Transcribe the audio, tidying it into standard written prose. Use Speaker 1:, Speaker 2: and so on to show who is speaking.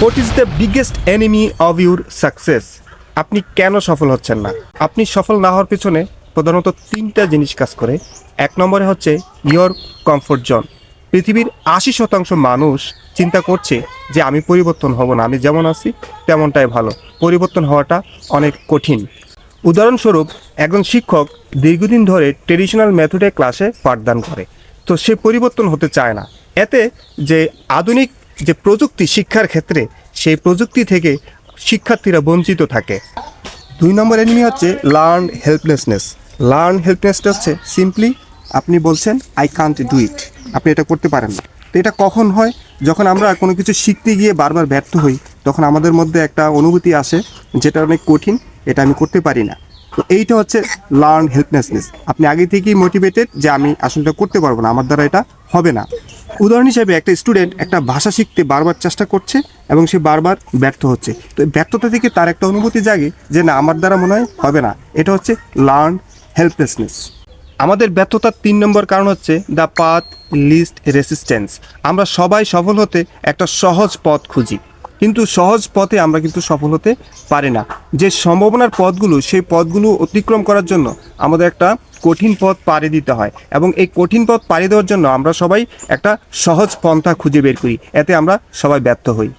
Speaker 1: What is the biggest enemy of your success? আপনি কেন সফল হচ্ছেন না? আপনি সফল না হওয়ার পিছনে প্রধানত তিনটা জিনিস কাজ করে। এক নম্বরে হচ্ছে ইয়োর কমফোর্ট জোন। পৃথিবীর 80% মানুষ চিন্তা করছে যে আমি পরিবর্তন হব না, আমি যেমন আছি তেমনটাই ভালো, পরিবর্তন হওয়াটা অনেক কঠিন। উদাহরণস্বরূপ, একজন শিক্ষক দীর্ঘদিন ধরে ট্রেডিশনাল মেথডে ক্লাসে পাঠদান করে, তো সে পরিবর্তন হতে চায় না। এতে যে আধুনিক যে প্রযুক্তি শিক্ষার ক্ষেত্রে, সেই প্রযুক্তি থেকে শিক্ষার্থীরা বঞ্চিত থাকে। দুই নম্বর এনিমি হচ্ছে লার্ন হেল্পলেসনেস। লার্ন হেল্পলেসনেস হচ্ছে সিম্পলি আপনি বলছেন আই কান্ট ডু ইট, আপনি এটা করতে পারেন না। তো এটা কখন হয়? যখন আমরা কোনো কিছু শিখতে গিয়ে বারবার ব্যর্থ হই, তখন আমাদের মধ্যে একটা অনুভূতি আসে যেটা অনেক কঠিন, এটা আমি করতে পারি না। তো এইটা হচ্ছে লার্ন হেল্পলেসনেস। আপনি আগে থেকেই মোটিভেটেড যে আমি আসলে এটা করতে পারবো না, আমার দ্বারা এটা হবে না। উদাহরণ হিসেবে একটা স্টুডেন্ট একটা ভাষা শিখতে বারবার চেষ্টা করছে এবং সে বারবার ব্যর্থ হচ্ছে। তো এই ব্যর্থতা থেকে তার একটা অনুভূতি জাগে যে না, আমার দ্বারা মনে হয় হবে না। এটা হচ্ছে লার্ন হেল্পলেসনেস। আমাদের ব্যর্থতার 3 নম্বর কারণ হচ্ছে দ্য পাথ লিস্ট রেসিস্ট্যান্স। আমরা সবাই সফল হতে একটা সহজ পথ খুঁজি, কিন্তু সহজ পথে আমরা কিন্তু সফল হতে পারি না। যে সম্ভাবনার পথগুলো, সেই পথগুলো অতিক্রম করার জন্য আমাদের একটা কঠিন পথ পাড়ি দিতে হয়, এবং এই কঠিন পথ পাড়ি দেওয়ার জন্য আমরা সবাই একটা সহজ পন্থা খুঁজে বের করি, এতে আমরা সবাই ব্যর্থ হই।